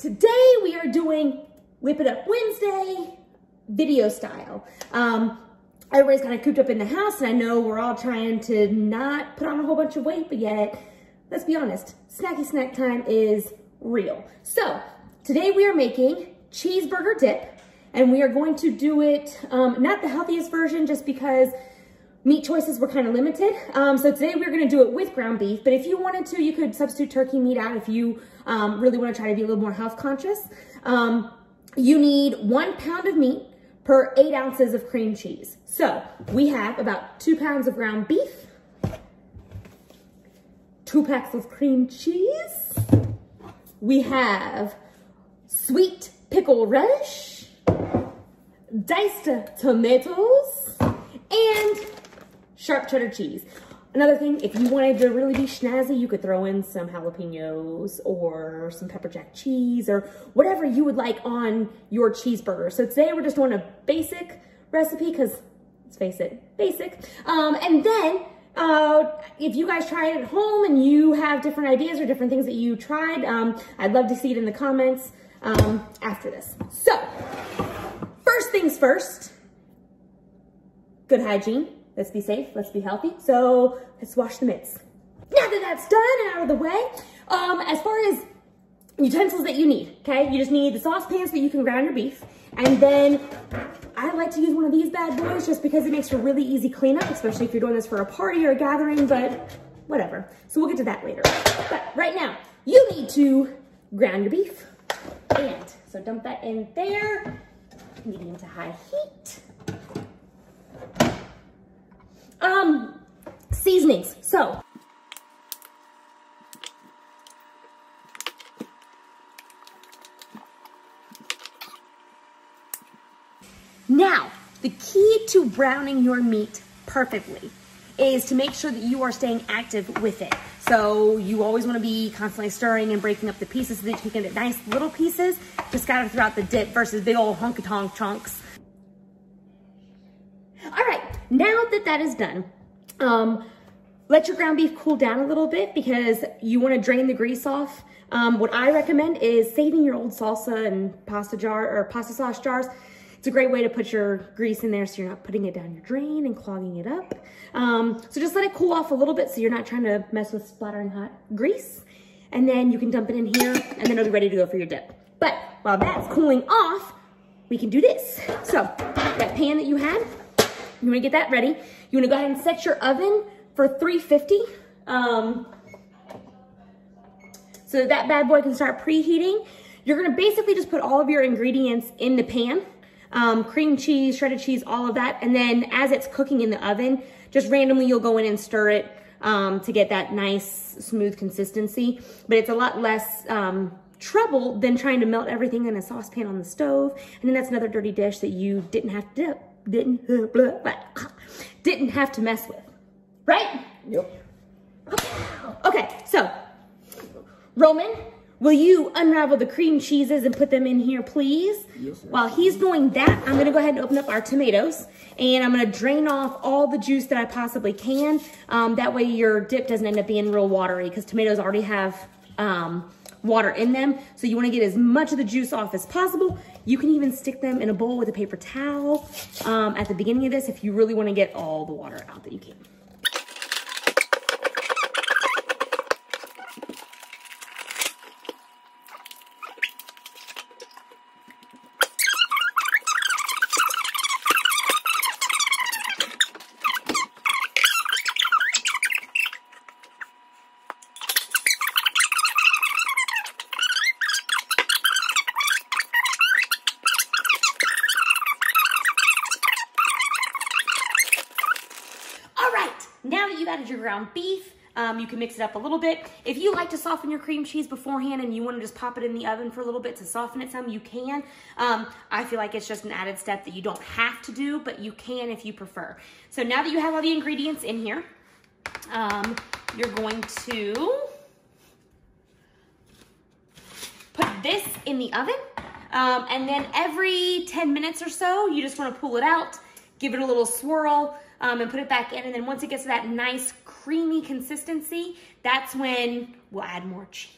Today we are doing Whip It Up Wednesday video style. Everybody's kind of cooped up in the house, and I know we're all trying to not put on a whole bunch of weight, but yet, let's be honest, snacky snack time is real. So today we are making cheeseburger dip, and we are going to do it, not the healthiest version just because meat choices were kind of limited. So today we're gonna do it with ground beef, but if you wanted to, you could substitute turkey meat out if you really wanna try to be a little more health conscious. You need 1 pound of meat per 8 ounces of cream cheese. So we have about 2 pounds of ground beef, 2 packs of cream cheese. We have sweet pickle relish, diced tomatoes, and sharp cheddar cheese. Another thing, if you wanted to really be snazzy, you could throw in some jalapenos or some pepper jack cheese or whatever you would like on your cheeseburger. So today we're just doing a basic recipe because, let's face it, basic. And then if you guys try it at home and you have different ideas or different things that you tried, I'd love to see it in the comments after this. So, first things first, good hygiene. Let's be safe, let's be healthy. So let's wash the mitts. Now that that's done and out of the way, as far as utensils that you need, okay? You just need the saucepan so that you can ground your beef. And then I like to use one of these bad boys just because it makes for really easy cleanup, especially if you're doing this for a party or a gathering, but whatever. So we'll get to that later. But right now, you need to ground your beef. And so dump that in there, medium to high heat. Seasonings. So, now, the key to browning your meat perfectly is to make sure that you are staying active with it. So you always want to be constantly stirring and breaking up the pieces so that you can get nice little pieces to scatter throughout the dip versus big old honky-tonk chunks. All right, now that that is done, let your ground beef cool down a little bit because you want to drain the grease off. What I recommend is saving your old salsa and pasta sauce jars. It's a great way to put your grease in there so you're not putting it down your drain and clogging it up. So just let it cool off a little bit so you're not trying to mess with splattering hot grease. And then you can dump it in here and then it'll be ready to go for your dip. But while that's cooling off, we can do this. So that pan that you had, you want to get that ready. You want to go ahead and set your oven for 350. So that bad boy can start preheating. You're going to basically just put all of your ingredients in the pan. Cream cheese, shredded cheese, all of that. And then as it's cooking in the oven, just randomly you'll go in and stir it to get that nice, smooth consistency. But it's a lot less trouble than trying to melt everything in a saucepan on the stove. And then that's another dirty dish that you didn't have to mess with, right? Yep. Okay, so Roman, will you unravel the cream cheeses and put them in here, please? Yes, sir. While he's doing that, I'm gonna go ahead and open up our tomatoes and I'm gonna drain off all the juice that I possibly can. That way your dip doesn't end up being real watery because tomatoes already have water in them. So you wanna get as much of the juice off as possible. You can even stick them in a bowl with a paper towel at the beginning of this if you really wanna get all the water out that you can. Now that you've added your ground beef, you can mix it up a little bit. If you like to soften your cream cheese beforehand and you want to just pop it in the oven for a little bit to soften it some, you can. I feel like it's just an added step that you don't have to do, but you can if you prefer. So now that you have all the ingredients in here, you're going to put this in the oven. And then every 10 minutes or so, you just want to pull it out, give it a little swirl, and put it back in. And then once it gets to that nice creamy consistency, that's when we'll add more cheese.